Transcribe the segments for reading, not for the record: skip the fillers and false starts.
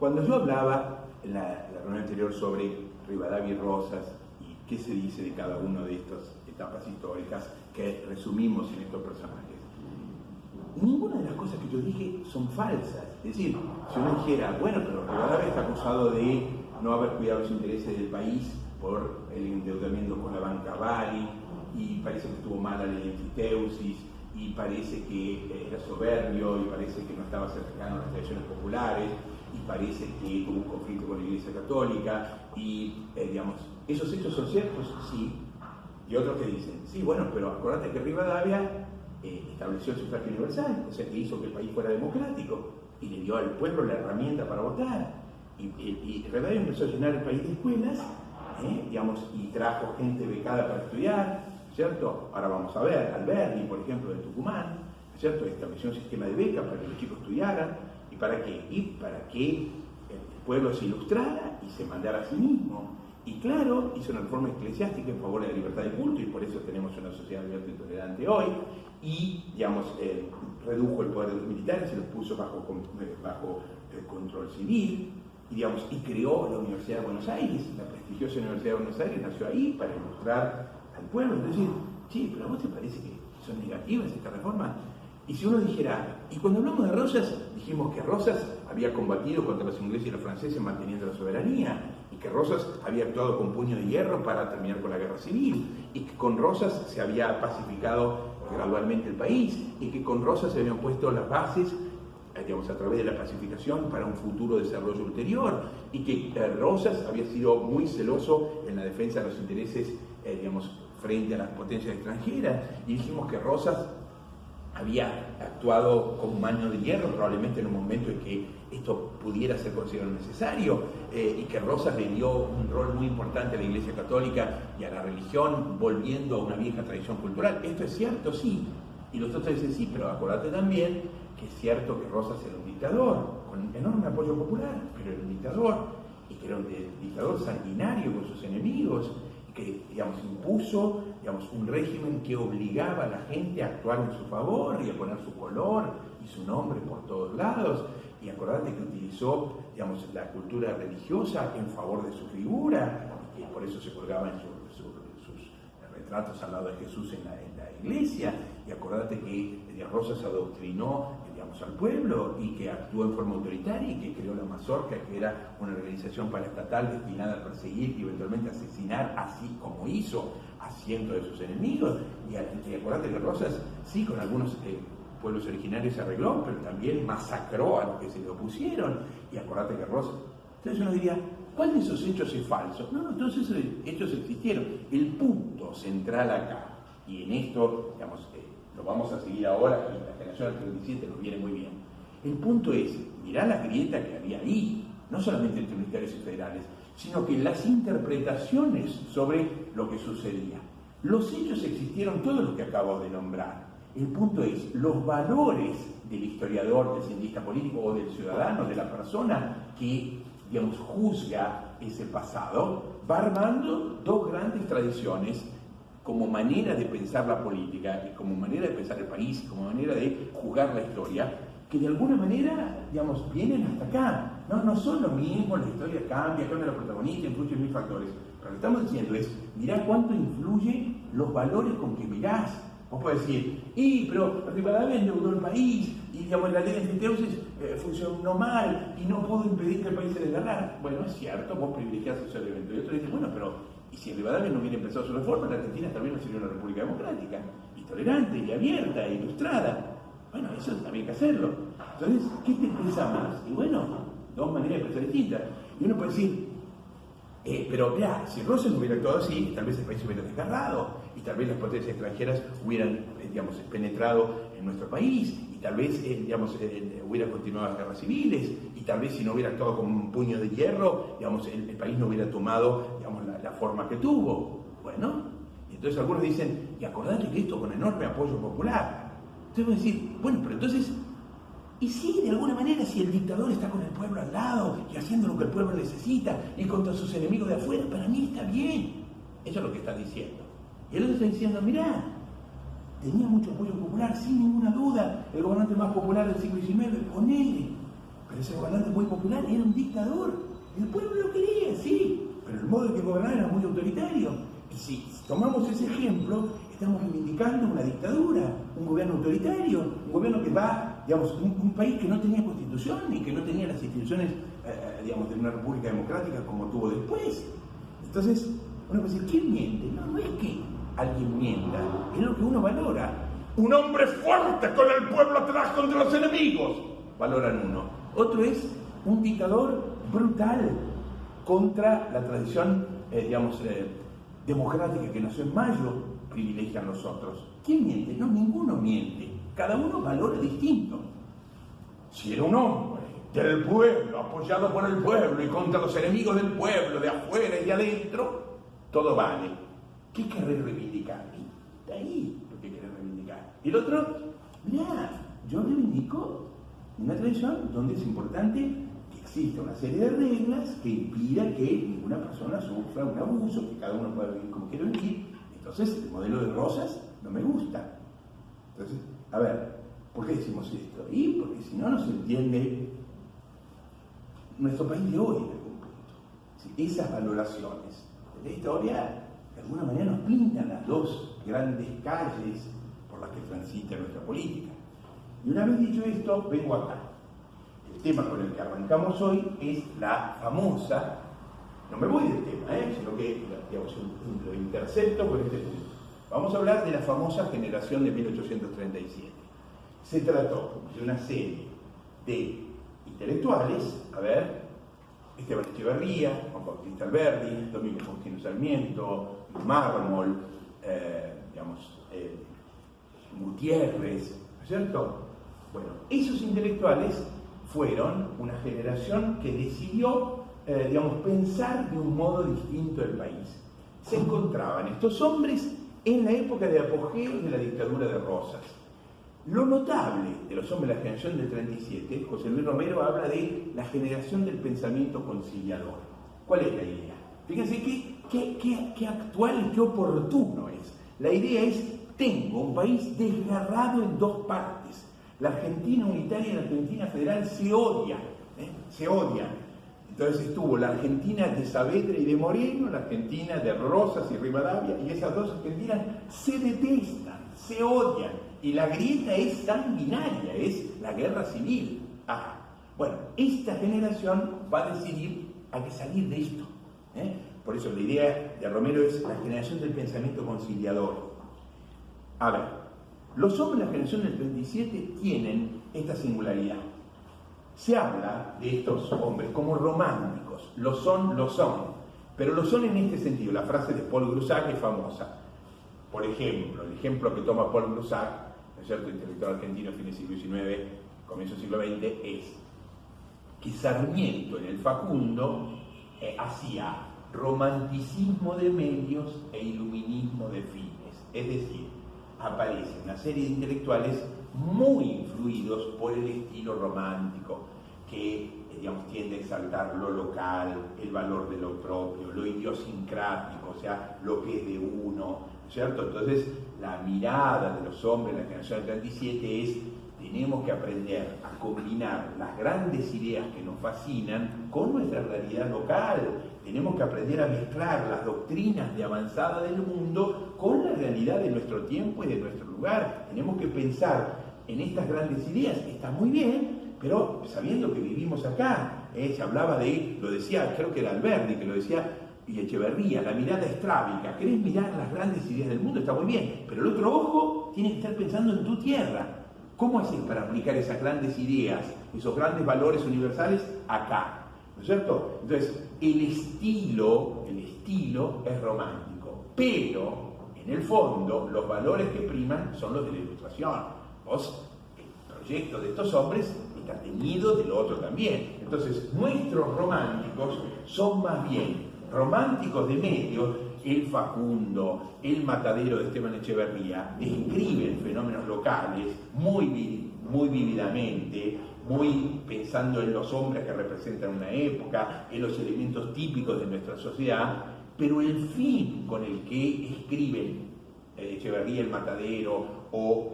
Cuando yo hablaba en la reunión anterior sobre Rivadavia y Rosas y qué se dice de cada una de estas etapas históricas que resumimos en estos personajes, ninguna de las cosas que yo dije son falsas. Es decir, si uno dijera, bueno, pero Rivadavia está acusado de no haber cuidado los intereses del país por el endeudamiento con la banca Bari, y parece que estuvo mala la enfiteusis, y parece que era soberbio, y parece que no estaba cercano a las tradiciones populares, y parece que tuvo un conflicto con la Iglesia Católica, y digamos, ¿esos hechos son ciertos? Sí. Y otros que dicen, sí, bueno, pero acordate que Rivadavia estableció el sufragio universal, o sea, que hizo que el país fuera democrático, y le dio al pueblo la herramienta para votar, y Rivadavia empezó a llenar el país de escuelas, digamos, y trajo gente becada para estudiar, ¿cierto? Ahora vamos a ver, Alberdi, por ejemplo, de Tucumán, ¿cierto? Estableció un sistema de becas para que los chicos estudiaran. ¿Y para qué? Y para que el pueblo se ilustrara y se mandara a sí mismo. Y claro, hizo una reforma eclesiástica en favor de la libertad de culto, y por eso tenemos una sociedad abierta y tolerante hoy. Y, digamos, redujo el poder de los militares y los puso bajo control civil. Y, digamos, y creó la Universidad de Buenos Aires, la prestigiosa Universidad de Buenos Aires nació ahí para ilustrar al pueblo. Es decir, sí, pero ¿a vos te parece que son negativas estas reformas? Y si uno dijera, y cuando hablamos de Rosas, dijimos que Rosas había combatido contra los ingleses y los franceses manteniendo la soberanía, y que Rosas había actuado con puño de hierro para terminar con la guerra civil, y que con Rosas se había pacificado gradualmente el país, y que con Rosas se habían puesto las bases, digamos, a través de la pacificación para un futuro desarrollo ulterior, y que Rosas había sido muy celoso en la defensa de los intereses, digamos, frente a las potencias extranjeras, y dijimos que Rosas había actuado con mano de hierro, probablemente en un momento en que esto pudiera ser considerado necesario, y que Rosas le dio un rol muy importante a la Iglesia Católica y a la religión, volviendo a una vieja tradición cultural. ¿Esto es cierto? Sí. Y los otros dicen, sí, pero acordate también que es cierto que Rosas era un dictador, con enorme apoyo popular, pero era un dictador, y que era un dictador sanguinario con sus enemigos, y que, digamos, impuso, digamos, un régimen que obligaba a la gente a actuar en su favor y a poner su color y su nombre por todos lados. Y acordate que utilizó, digamos, la cultura religiosa en favor de su figura, y que por eso se colgaban sus retratos al lado de Jesús en la iglesia. Y acordate que Rosas adoctrinó, digamos, al pueblo, y que actuó en forma autoritaria, y que creó la Mazorca, que era una organización paraestatal destinada a perseguir y eventualmente asesinar, así como hizo a cientos de sus enemigos. Y acordate que Rosas, sí, con algunos pueblos originarios se arregló, pero también masacró a los que se le opusieron. Y acordate que Rosas... Entonces uno diría, ¿cuál de esos hechos es falso? No, todos esos hechos existieron. El punto central acá, y en esto, digamos, lo vamos a seguir ahora, y la generación del 37 nos viene muy bien. El punto es, mirá la grieta que había ahí, no solamente entre militares y federales, sino que las interpretaciones sobre lo que sucedía. Los hechos existieron, todos los que acabo de nombrar. El punto es, los valores del historiador, del cientista político o del ciudadano, de la persona que, digamos, juzga ese pasado, va armando dos grandes tradiciones como manera de pensar la política, y como manera de pensar el país, y como manera de juzgar la historia, que de alguna manera, digamos, vienen hasta acá. No son lo mismo, la historia cambia los protagonistas, influyen mil factores. Pero lo que estamos diciendo es, mirá cuánto influyen los valores con que mirás. Vos podés decir, pero Rivadavia endeudó el país, y, digamos, la ley de enfiteusis funcionó mal, y no pudo impedir que el país se desgarrara. Bueno, es cierto, vos privilegiás ese evento. Y otro dice, bueno, pero y si Rivadavia no hubiera empezado su reforma, la Argentina también no sería una república democrática, y tolerante, y abierta, e ilustrada. Bueno, eso había que hacerlo. Entonces, ¿qué te pesa más? Y bueno, dos maneras de pensar distintas. Y uno puede decir, pero mirá, si Rosas no hubiera actuado así, tal vez el país se hubiera desgarrado, y tal vez las potencias extranjeras hubieran, digamos, penetrado en nuestro país, y tal vez, digamos, hubiera continuado las guerras civiles, y tal vez si no hubiera actuado con un puño de hierro, digamos, el país no hubiera tomado, digamos, la forma que tuvo. Bueno, y entonces algunos dicen, y acordate que esto con enorme apoyo popular. Entonces voy a decir, bueno, pero entonces, y sí, de alguna manera, si el dictador está con el pueblo al lado y haciendo lo que el pueblo necesita y contra sus enemigos de afuera, para mí está bien. Eso es lo que está diciendo. Y el otro está diciendo, mirá, tenía mucho apoyo popular, sin ninguna duda, el gobernante más popular del siglo XIX, ponele. pero ese gobernante muy popular era un dictador. El pueblo lo quería, sí, pero el modo en que gobernaba era muy autoritario. Y si tomamos ese ejemplo, estamos reivindicando una dictadura, un gobierno autoritario, un gobierno que va, digamos, un país que no tenía constitución y que no tenía las instituciones, digamos, de una república democrática como tuvo después. Entonces, uno puede decir, ¿quién miente? No es que alguien mienta, es lo que uno valora. Un hombre fuerte con el pueblo atrás contra los enemigos, valoran uno. Otro es un dictador brutal contra la tradición, democrática que nació en Mayo, privilegian los otros. ¿Quién miente? No, ninguno miente. Cada uno valora distinto. Si era un hombre del pueblo, apoyado por el pueblo y contra los enemigos del pueblo, de afuera y de adentro, todo vale. ¿Qué querés reivindicar? De ahí lo que querés reivindicar. Y el otro, mirá, yo reivindico una tradición donde es importante que exista una serie de reglas que impidan que ninguna persona sufra un abuso, que cada uno pueda vivir como quiera vivir. Entonces, el modelo de Rosas no me gusta. Entonces, a ver, ¿por qué decimos esto? Y porque si no, no se entiende nuestro país de hoy en algún punto. ¿Sí? Esas valoraciones de la historia, de alguna manera, nos pintan las dos grandes calles por las que transita nuestra política. Y una vez dicho esto, vengo acá. El tema con el que arrancamos hoy es la famosa, no me voy del tema, sino que, digamos, lo intercepto con este punto. Vamos a hablar de la famosa generación de 1837. Se trató de una serie de intelectuales, a ver, Esteban Echeverría, Juan Bautista Alberdi, Domingo Faustino Sarmiento, Mármol, Gutiérrez, ¿no es cierto? Bueno, esos intelectuales fueron una generación que decidió, pensar de un modo distinto el país. Se encontraban estos hombres en la época de apogeo de la dictadura de Rosas. Lo notable de los hombres de la generación del 37, José Luis Romero habla de la generación del pensamiento conciliador. ¿Cuál es la idea? Fíjense qué actual y qué oportuno es. La idea es, tengo un país desgarrado en dos partes. La Argentina unitaria y la Argentina federal se odian, se odian. Entonces estuvo la Argentina de Saavedra y de Moreno, la Argentina de Rosas y Rivadavia, y esas dos Argentinas se detestan, se odian, y la grieta es sanguinaria, es la guerra civil. Bueno, esta generación va a decidir hay que salir de esto. Por eso la idea de Romero es la generación del pensamiento conciliador. A ver, los hombres de la generación del 37 tienen esta singularidad. Se habla de estos hombres como románticos, lo son, pero lo son en este sentido. La frase de Paul Grusac es famosa. Por ejemplo, el ejemplo que toma Paul Grusac, ¿no es cierto?, intelectual argentino, fin del siglo XIX, comienzo del siglo XX, es que Sarmiento en el Facundo hacía romanticismo de medios e iluminismo de fines. Es decir, aparece una serie de intelectuales muy influidos por el estilo romántico, que tiende a exaltar lo local, el valor de lo propio, lo idiosincrático, o sea, lo que es de uno, ¿cierto? Entonces, la mirada de los hombres de la generación del 37 es: tenemos que aprender a combinar las grandes ideas que nos fascinan con nuestra realidad local. Tenemos que aprender a mezclar las doctrinas de avanzada del mundo con la realidad de nuestro tiempo y de nuestro lugar. Tenemos que pensar en estas grandes ideas. Está muy bien, pero sabiendo que vivimos acá. Se hablaba de, lo decía, creo que era Alberdi que lo decía, y Echeverría, la mirada estrábica. ¿Querés mirar las grandes ideas del mundo? Está muy bien, pero el otro ojo tiene que estar pensando en tu tierra. ¿Cómo haces para aplicar esas grandes ideas, esos grandes valores universales acá? ¿No es cierto? Entonces, el estilo es romántico, pero en el fondo los valores que priman son los de la Ilustración. El proyecto de estos hombres está teñido de lo otro también. Entonces, nuestros románticos son más bien románticos de medios. El Facundo, el Matadero de Esteban Echeverría describen fenómenos locales muy vívidamente, muy pensando en los hombres que representan una época, en los elementos típicos de nuestra sociedad, pero el fin con el que escriben Echeverría, el Matadero, o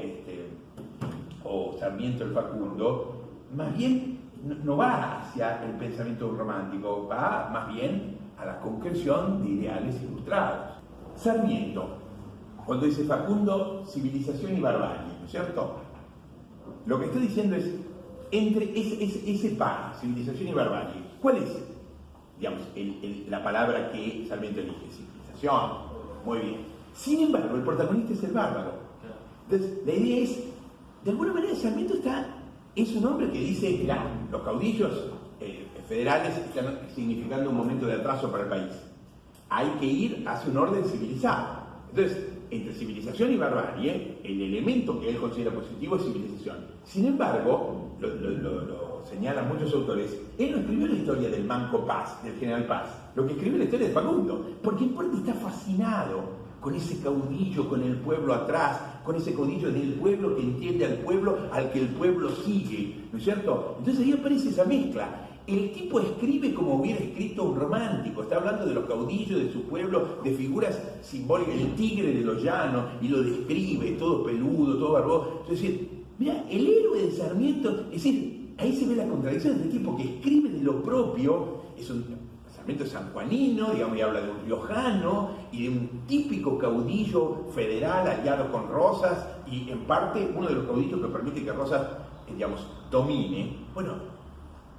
Sarmiento, el Facundo, más bien no va hacia el pensamiento romántico, va más bien a la concreción de ideales ilustrados. Sarmiento, cuando dice Facundo, civilización y barbarie, ¿no es cierto? Lo que está diciendo es, entre ese par, civilización y barbarie, ¿cuál es, digamos, la palabra que Sarmiento elige? Civilización, muy bien. Sin embargo, el protagonista es el bárbaro. Entonces, la idea es, de alguna manera, Sarmiento es un hombre que dice, mirá, los caudillos federales están significando un momento de atraso para el país. Hay que ir hacia un orden civilizado. Entonces, entre civilización y barbarie, el elemento que él considera positivo es civilización. Sin embargo, lo señalan muchos autores, él no escribió la historia del Manco Paz, del general Paz, lo que escribió la historia de Facundo, porque en parte está fascinado con ese caudillo, con el pueblo atrás, con ese caudillo del pueblo que entiende al pueblo, al que el pueblo sigue, ¿no es cierto? Entonces ahí aparece esa mezcla. El tipo escribe como hubiera escrito un romántico, está hablando de los caudillos de su pueblo, de figuras simbólicas, el tigre de los llanos, y lo describe, todo peludo, todo barbudo. Es decir, mira, el héroe de Sarmiento, es decir, ahí se ve la contradicción del tipo que escribe de lo propio, Sarmiento es sanjuanino, digamos, y habla de un riojano y de un típico caudillo federal aliado con Rosas, y en parte uno de los caudillos que permite que Rosas, digamos, domine. Bueno,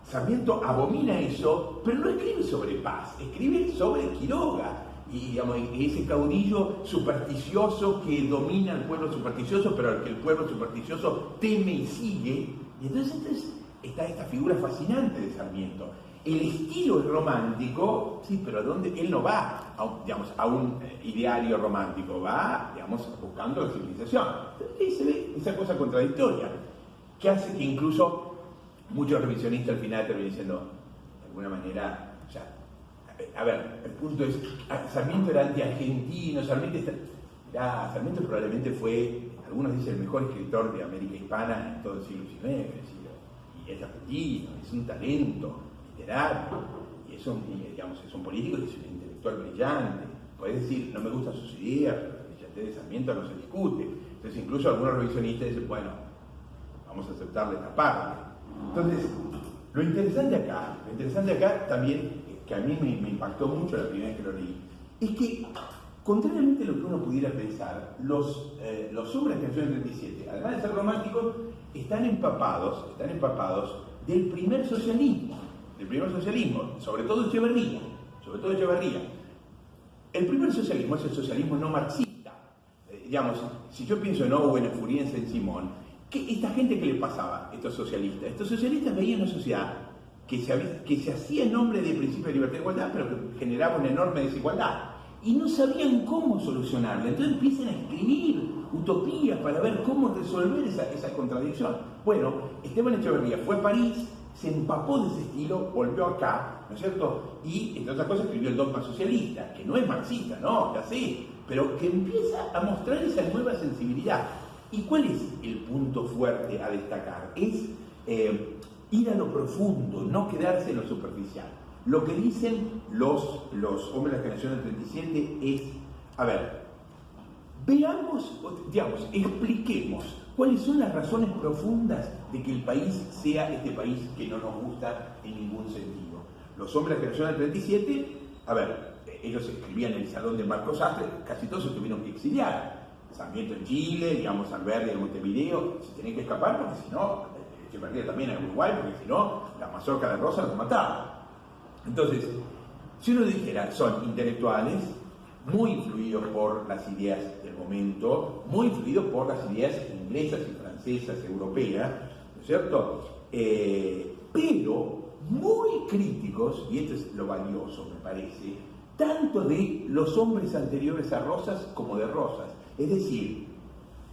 Sarmiento abomina eso, pero no escribe sobre Paz, escribe sobre Quiroga, y digamos, ese caudillo supersticioso que domina al pueblo supersticioso, pero al que el pueblo supersticioso teme y sigue. Y entonces está esta figura fascinante de Sarmiento. El estilo es romántico, sí, pero ¿dónde? Él no va a un ideario romántico, va, digamos, buscando la civilización. Entonces, ahí se ve esa cosa contradictoria, que hace que incluso muchos revisionistas al final terminan diciendo, de alguna manera, a ver, el punto es, Sarmiento era anti-argentino, Sarmiento probablemente fue, algunos dicen, el mejor escritor de América Hispana en todo el siglo XIX, y es argentino, es un talento literario, y es un político y es un intelectual brillante. Puedes decir, no me gustan sus ideas, pero la brillantez de Sarmiento no se discute. Entonces incluso algunos revisionistas dicen, bueno, vamos a aceptarle esta parte. Entonces, lo interesante acá también, que a mí me impactó mucho la primera vez que lo leí, es que, contrariamente a lo que uno pudiera pensar, los hombres de Generación 37, además de ser románticos, están empapados del primer socialismo, sobre todo Echeverría. El primer socialismo es el socialismo no marxista. Digamos, si yo pienso en Owen, en Fourier, en Saint-Simon, ¿esta gente qué le pasaba? Estos socialistas veían una sociedad que se hacía en nombre del principio de libertad y igualdad, pero que generaba una enorme desigualdad. Y no sabían cómo solucionarla. Entonces empiezan a escribir utopías para ver cómo resolver esa contradicción. Bueno, Esteban Echeverría fue a París, se empapó de ese estilo, volvió acá, ¿no es cierto? Y, entre otras cosas, escribió el dogma socialista, que no es marxista, no, ya sé, pero que empieza a mostrar esa nueva sensibilidad. ¿Y cuál es el punto fuerte a destacar? Es ir a lo profundo, no quedarse en lo superficial. Lo que dicen los hombres de la generación del 37 es, a ver, veamos, digamos, expliquemos cuáles son las razones profundas de que el país sea este país que no nos gusta en ningún sentido. Los hombres de la generación del 37, a ver, ellos escribían en el salón de Marcos Sastre, casi todos se tuvieron que exiliar. Sarmiento en Chile, digamos, Alberdi en Montevideo, se tenían que escapar porque si no, Echeverría también en Uruguay, porque si no, la mazorca de Rosa los mataba. Entonces, si uno dijera, son intelectuales, muy influidos por las ideas del momento, muy influidos por las ideas inglesas y francesas, europeas, ¿no es cierto? Pero muy críticos, y esto es lo valioso, me parece, tanto de los hombres anteriores a Rosas como de Rosas. Es decir,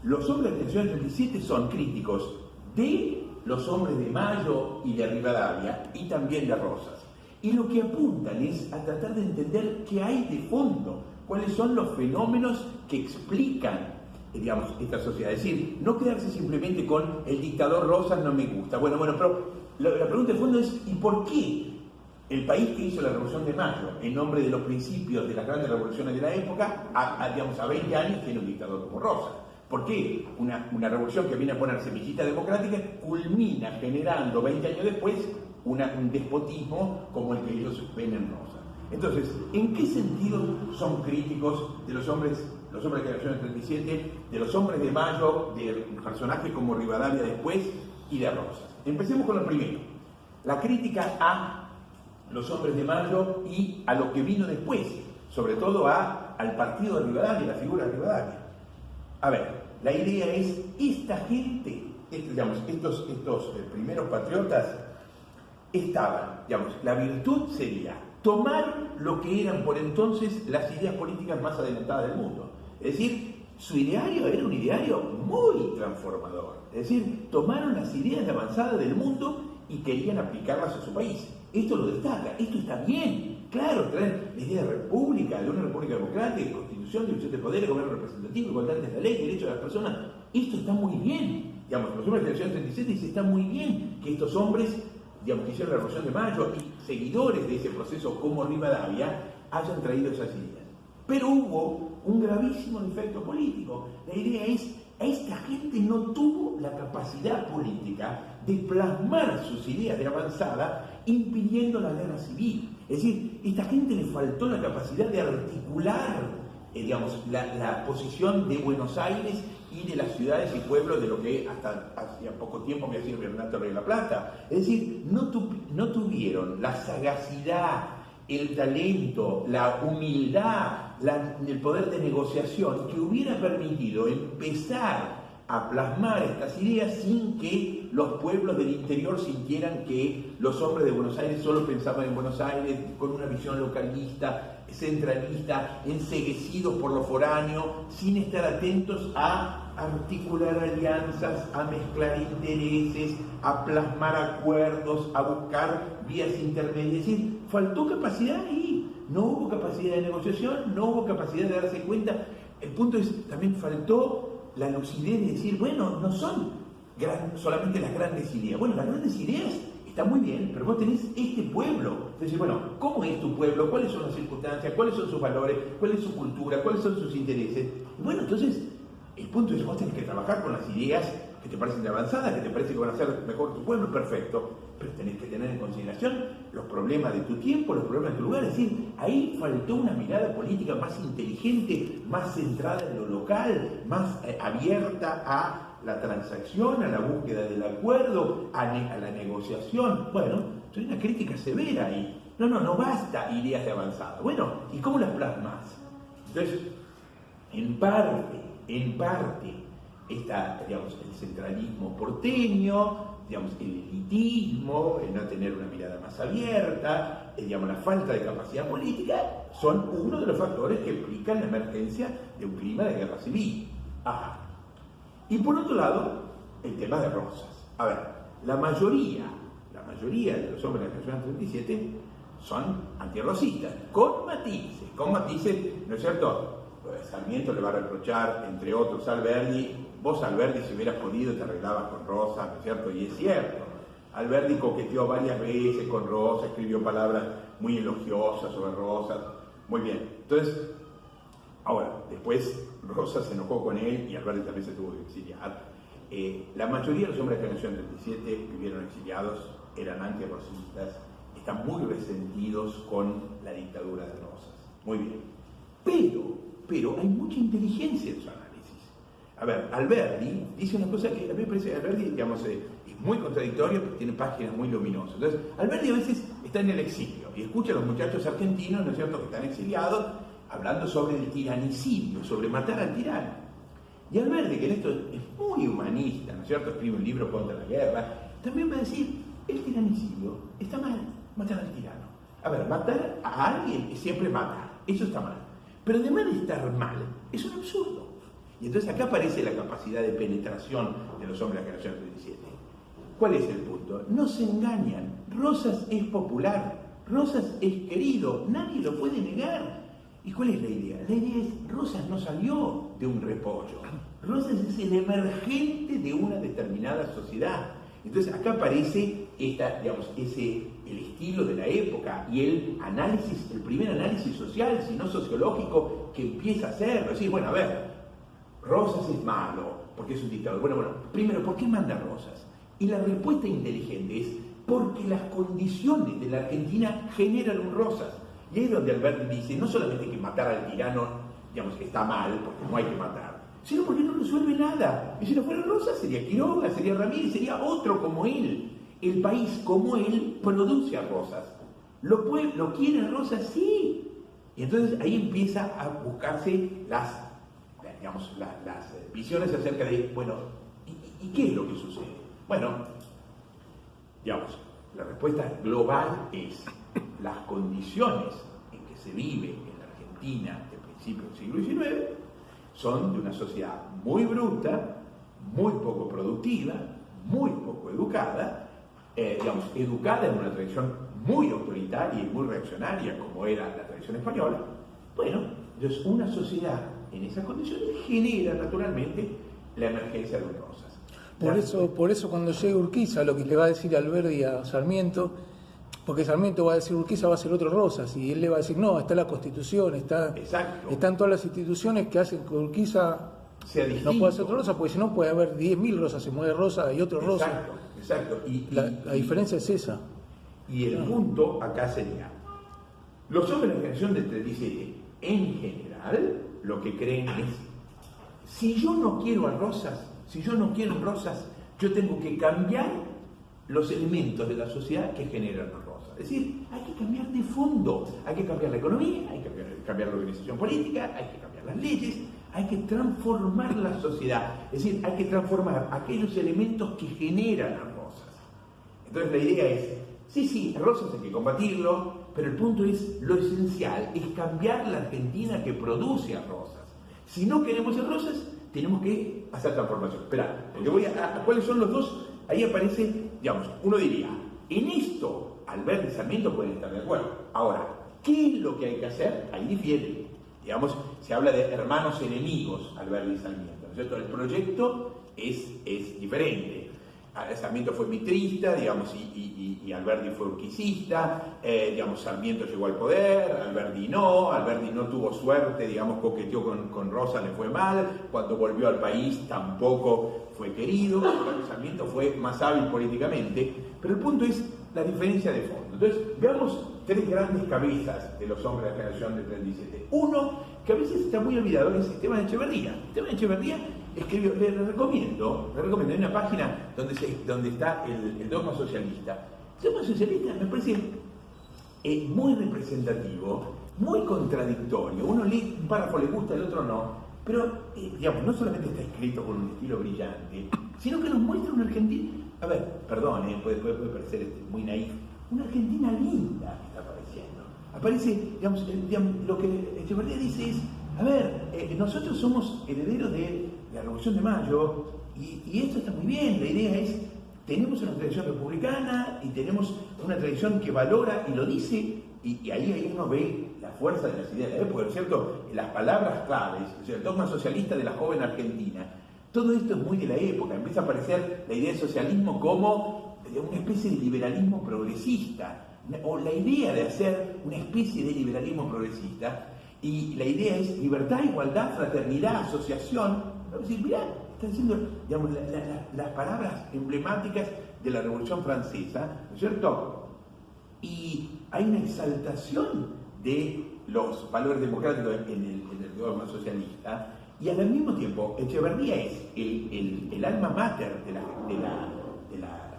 los hombres de la generación del 37 son críticos de los hombres de Mayo y de Rivadavia y también de Rosas. Y lo que apuntan es a tratar de entender qué hay de fondo, cuáles son los fenómenos que explican, digamos, esta sociedad. Es decir, no quedarse simplemente con el dictador Rosas no me gusta. Bueno, pero la pregunta de fondo es, ¿y por qué el país que hizo la Revolución de Mayo, en nombre de los principios de las grandes revoluciones de la época, digamos, a 20 años tiene un dictador como Rosas? ¿Por qué? Una revolución que viene a poner semillita democrática culmina generando 20 años después un despotismo como el que ellos ven en Rosas. Entonces, ¿en qué sentido son críticos de los hombres de la generación del 37, de los hombres de Mayo, de personajes como Rivadavia después y de Rosas? Empecemos con lo primero, la crítica a los hombres de Mayo y a lo que vino después, sobre todo al partido de Rivadavia, la figura de Rivadavia. A ver, la idea es, esta gente, estos primeros patriotas estaban, la virtud sería tomar lo que eran por entonces las ideas políticas más adelantadas del mundo. Es decir, su ideario era un ideario muy transformador. Es decir, tomaron las ideas avanzadas del mundo y querían aplicarlas a su país. Esto lo destaca, esto está bien. Claro, traen la idea de república, de una república democrática, de constitución, división de poderes, gobierno representativo, igualdad de la ley, derechos de las personas. Esto está muy bien. Los hombres de la generación 37 dicen, está muy bien que estos hombres, que hicieron la Revolución de Mayo y seguidores de ese proceso como Rivadavia, hayan traído esas ideas. Pero hubo un gravísimo defecto político. La idea es, a esta gente no tuvo la capacidad política de plasmar sus ideas de avanzada impidiendo la guerra civil. Es decir, a esta gente le faltó la capacidad de articular, la posición de Buenos Aires y de las ciudades y pueblos de lo que hasta hacía poco tiempo me decía Bernardo Rey de la Plata. Es decir, no tuvieron la sagacidad, el talento, la humildad, el poder de negociación que hubiera permitido empezar a plasmar estas ideas sin que los pueblos del interior sintieran que los hombres de Buenos Aires solo pensaban en Buenos Aires con una visión localista, centralista, enceguecidos por lo foráneo, sin estar atentos a articular alianzas, a mezclar intereses, a plasmar acuerdos, a buscar vías intermedias. Es decir, faltó capacidad ahí, no hubo capacidad de negociación, no hubo capacidad de darse cuenta. El punto es, también faltó la lucidez de decir, bueno, no son solamente las grandes ideas. Bueno, las grandes ideas están muy bien, pero vos tenés este pueblo. Entonces, bueno, ¿cómo es tu pueblo? ¿Cuáles son las circunstancias? ¿Cuáles son sus valores? ¿Cuál es su cultura? ¿Cuáles son sus intereses? Y bueno, entonces, el punto es, vos tenés que trabajar con las ideas que te parecen de avanzadas, que te parece que van a hacer mejor tu pueblo, perfecto, pero tenés que tener en consideración los problemas de tu tiempo, los problemas de tu lugar. Es decir, ahí faltó una mirada política más inteligente, más centrada en lo local, más abierta a la transacción, a la búsqueda del acuerdo, a la negociación. Bueno, hay una crítica severa ahí. No basta ideas de avanzada. Bueno, ¿y cómo las plasmas? Entonces, en parte, está, el centralismo porteño, el elitismo, el no tener una mirada más abierta, la falta de capacidad política, son uno de los factores que explican la emergencia de un clima de guerra civil. Ajá. Y por otro lado, el tema de Rosas. A ver, la mayoría de los hombres de la generación 37 son antirrosistas, con matices, ¿no es cierto? Sarmiento le va a reprochar, entre otros, a Alberdi, vos Alberdi si hubieras podido te arreglabas con Rosas, ¿no es cierto? Y es cierto, Alberdi coqueteó varias veces con Rosas, escribió palabras muy elogiosas sobre Rosas, muy bien. Entonces, ahora, después Rosas se enojó con él y Alberdi también se tuvo que exiliar. La mayoría de los hombres de la generación 37 vivieron exiliados, eran antirrosistas, están muy resentidos con la dictadura de Rosas. Muy bien. Pero hay mucha inteligencia en su análisis. A ver, Alberdi dice una cosa que a mí me parece que Alberdi, es muy contradictorio, pero tiene páginas muy luminosas. Entonces, Alberdi a veces está en el exilio y escucha a los muchachos argentinos, ¿no es cierto?, que están exiliados, hablando sobre el tiranicidio, sobre matar al tirano. Y Alberdi, que en esto es muy humanista, ¿no es cierto?, escribe un libro contra la guerra, también va a decir, el tiranicidio está mal, matar al tirano. A ver, matar a alguien es siempre matar, eso está mal. Pero además de estar mal, es un absurdo. Y entonces acá aparece la capacidad de penetración de los hombres de la generación 37. ¿Cuál es el punto? No se engañan. Rosas es popular, Rosas es querido, nadie lo puede negar. ¿Y cuál es la idea? La idea es, Rosas no salió de un repollo. Rosas es el emergente de una determinada sociedad. Entonces acá aparece el estilo de la época y el primer análisis social, si no sociológico, que empieza a hacer. Decir, bueno, a ver, Rosas es malo, porque es un dictador. Bueno, primero, ¿por qué manda Rosas? Y la respuesta inteligente es porque las condiciones de la Argentina generan un Rosas. Y ahí es donde Alberti dice, no solamente que matar al tirano, digamos, está mal, porque no hay que matar, sino porque no resuelve nada. Y si no fuera Rosas, sería Quiroga, sería Ramírez, sería otro como él. El país como él produce a Rosas. ¿Lo quiere Rosas? Sí. Y entonces ahí empieza a buscarse las visiones acerca de, bueno, ¿y qué es lo que sucede? Bueno, digamos, la respuesta global es las condiciones en que se vive en la Argentina de principios del siglo XIX son de una sociedad muy bruta, muy poco productiva, muy poco educada, educada en una tradición muy autoritaria y muy reaccionaria como era la tradición española. Bueno, entonces una sociedad en esas condiciones genera naturalmente la emergencia de un Rosas. Por eso cuando llegue Urquiza, lo que le va a decir Alberdi a Sarmiento, porque Sarmiento va a decir Urquiza va a ser otro Rosas, y él le va a decir, no, está la Constitución, están todas las instituciones que hacen que Urquiza no pueda ser otro Rosas, porque si no puede haber 10.000 Rosas, se mueve Rosa y otro Rosa. Exacto. La diferencia es esa. Y el punto acá sería, los hombres de la generación del 37, en general, lo que creen es, si yo no quiero a Rosas, yo tengo que cambiar los elementos de la sociedad que generan a Rosas. Es decir, hay que cambiar de fondo, hay que cambiar la economía, hay que cambiar la organización política, hay que cambiar las leyes, hay que transformar la sociedad. Es decir, hay que transformar aquellos elementos que generan a Rosas. Entonces la idea es, sí, Rosas hay que combatirlo, pero el punto es, lo esencial es cambiar la Argentina que produce a Rosas. Si no queremos a Rosas, tenemos que hacer transformación. Espera, porque voy a cuáles son los dos. Ahí aparece, digamos, uno diría, en esto Alberti y Sarmiento pueden estar de acuerdo. Ahora, ¿qué es lo que hay que hacer? Ahí difiere. Digamos, se habla de hermanos enemigos, Alberti y Sarmiento, ¿no es cierto? El proyecto es diferente. Sarmiento fue mitrista, digamos, y Alberti fue urquicista, Sarmiento llegó al poder, Alberti no tuvo suerte, digamos, coqueteó con Rosa, le fue mal, cuando volvió al país tampoco fue querido, Sarmiento fue más hábil políticamente, pero el punto es la diferencia de fondo. Entonces, veamos tres grandes cabezas de los hombres de la generación del 37. Uno, que a veces está muy olvidado, es Esteban Echeverría. Esteban Echeverría escribió, le recomiendo, hay una página donde está el dogma socialista. El dogma socialista me parece muy representativo, muy contradictorio. Uno lee un párrafo, le gusta, el otro no, pero no solamente está escrito con un estilo brillante, sino que nos muestra una Argentina, a ver, perdón, puede parecer muy naif, una Argentina linda que está apareciendo. Aparece, lo que Echeverría dice es, a ver, nosotros somos herederos de la Revolución de Mayo y esto está muy bien. La idea es, tenemos una tradición republicana y tenemos una tradición que valora y lo dice, y ahí uno ve la fuerza de las ideas de la época, ¿no es cierto? Las palabras claves, o sea, el dogma socialista de la joven Argentina. Todo esto es muy de la época, empieza a aparecer la idea de socialismo como una especie de liberalismo progresista, o la idea de hacer una especie de liberalismo progresista, y la idea es libertad, igualdad, fraternidad, asociación. Es decir, mirá, están diciendo, las palabras emblemáticas de la Revolución Francesa, ¿no es cierto? Y hay una exaltación de los valores democráticos en el dogma socialista, y al mismo tiempo Echeverría es el alma mater de la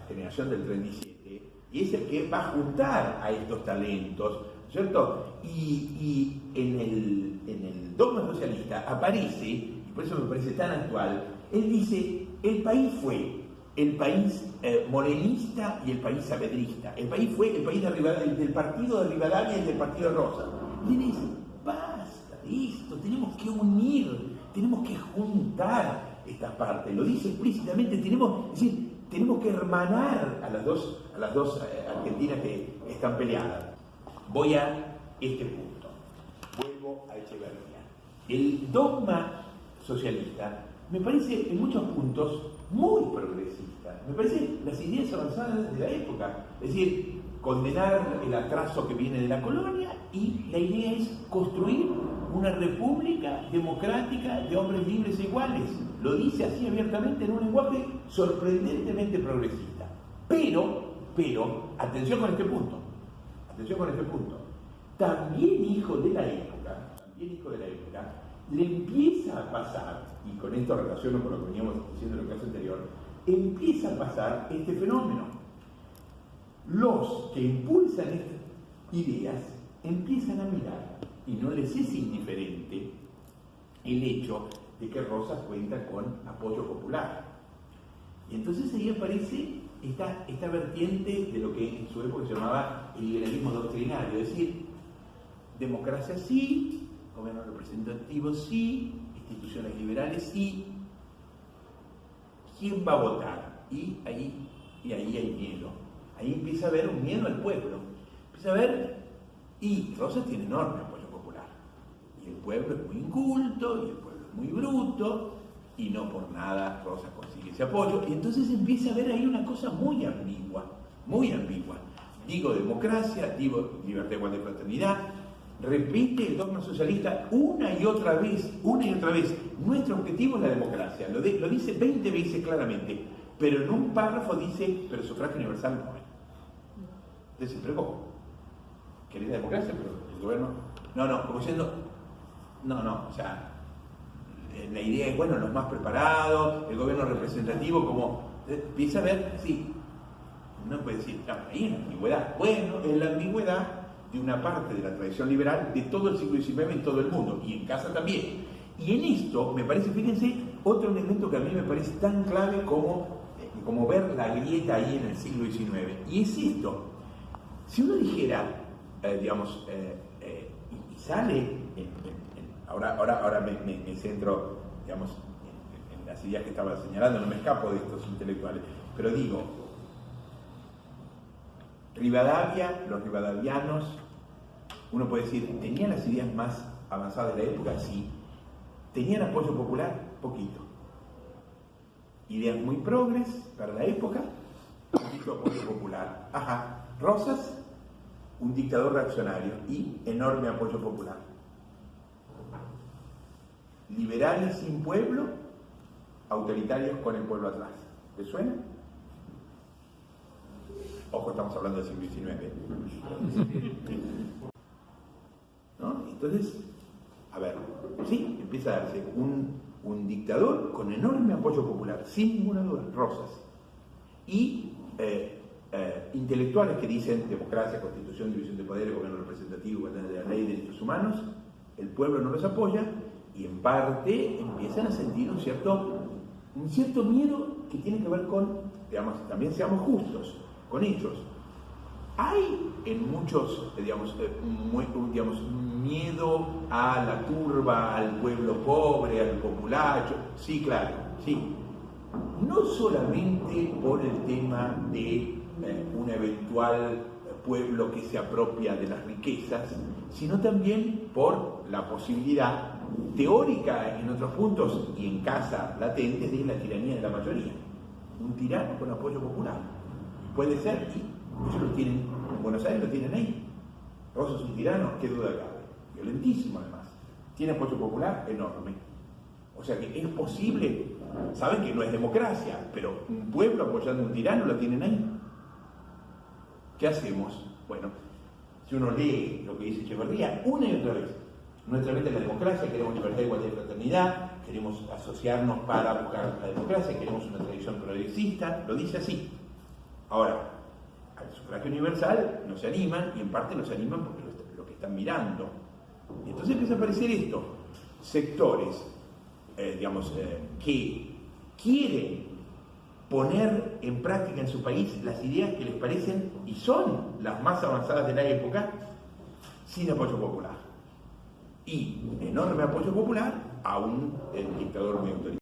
generación del 37, y es el que va a juntar a estos talentos, ¿no es cierto? Y en el dogma socialista aparece, y por eso me parece tan actual, él dice, el país fue el país morenista y el país saavedrista. El país fue el país del partido de Rivadavia y del partido de Rosa. Y él dice, basta de esto, tenemos que unir, tenemos que juntar estas partes. Lo dice explícitamente, tenemos que hermanar a las dos Argentinas que están peleadas. Voy a este punto. Vuelvo a Echeverría. El dogma socialista me parece en muchos puntos muy progresista. Me parece las ideas avanzadas de la época. Es decir, condenar el atraso que viene de la colonia, y la idea es construir una república democrática de hombres libres e iguales. Lo dice así abiertamente en un lenguaje sorprendentemente progresista. Pero, atención con este punto, también hijo de la época, le empieza a pasar, y con esto relaciono con lo que veníamos diciendo en el caso anterior, empieza a pasar este fenómeno. Los que impulsan estas ideas empiezan a mirar, y no les es indiferente el hecho de que Rosas cuenta con apoyo popular. Y entonces ahí aparece esta vertiente de lo que en su época se llamaba el liberalismo doctrinario, es decir, democracia sí, gobierno representativo sí, instituciones liberales sí. ¿Quién va a votar? Y ahí hay miedo. Ahí empieza a haber un miedo al pueblo. Empieza a haber, y Rosas tiene enorme apoyo popular. Y el pueblo es muy inculto, y el pueblo es muy bruto, y no por nada Rosas consigue ese apoyo. Y entonces empieza a haber ahí una cosa muy ambigua. Digo democracia, digo libertad, igualdad y fraternidad. Repite el dogma socialista una y otra vez. Nuestro objetivo es la democracia. Lo dice 20 veces claramente. Pero en un párrafo dice, pero sufragio universal no hay. Entonces, pero ¿cómo? ¿Querés la democracia? Pero el gobierno... No, como diciendo... No, o sea... La idea es, bueno, los más preparados, el gobierno representativo, como... Empieza a ver, sí. Uno puede decir, ahí es la ambigüedad. Bueno, es la ambigüedad de una parte de la tradición liberal de todo el siglo XIX en todo el mundo, y en casa también. Y en esto, me parece, fíjense, otro elemento que a mí me parece tan clave como ver la grieta ahí en el siglo XIX. Y es esto. Si uno dijera, y sale, ahora me centro, digamos, en las ideas que estaba señalando, no me escapo de estos intelectuales, pero digo, Rivadavia, los rivadavianos, uno puede decir, ¿tenían las ideas más avanzadas de la época? Sí. ¿Tenían apoyo popular? Poquito. Ideas muy progres para la época, poquito apoyo popular. Ajá. Rosas, un dictador reaccionario y enorme apoyo popular. Liberales sin pueblo, autoritarios con el pueblo atrás. ¿Les suena? Ojo, estamos hablando del siglo XIX. ¿No? Entonces, a ver, sí, empieza a darse un dictador con enorme apoyo popular, sin ninguna duda, Rosas. Y intelectuales que dicen democracia, constitución, división de poderes, gobierno representativo, igualdad de la ley, derechos humanos. El pueblo no los apoya y en parte empiezan a sentir un cierto miedo que tiene que ver con, digamos, también seamos justos con ellos. Hay en muchos, miedo a la turba, al pueblo pobre, al populacho. Sí, claro, sí. No solamente por el tema de un eventual pueblo que se apropia de las riquezas, sino también por la posibilidad teórica en otros puntos y en casa latente de la tiranía de la mayoría. Un tirano con apoyo popular. Puede ser, y ellos lo tienen, en Buenos Aires lo tienen ahí. Rosas es un tirano, qué duda cabe. Violentísimo además. Tiene apoyo popular enorme. O sea que es posible, saben que no es democracia, pero un pueblo apoyando a un tirano lo tienen ahí. ¿Qué hacemos? Bueno, si uno lee lo que dice Echeverría, una y otra vez, nuestra meta es la democracia, queremos libertad, igualdad y fraternidad, queremos asociarnos para buscar la democracia, queremos una tradición progresista, lo dice así. Ahora, al sufragio universal no se animan, y en parte no se animan porque lo que están mirando. Y entonces empieza a aparecer esto, sectores, que quieren poner en práctica en su país las ideas que les parecen y son las más avanzadas de la época, sin apoyo popular. Y enorme apoyo popular a un dictador muy autoritario.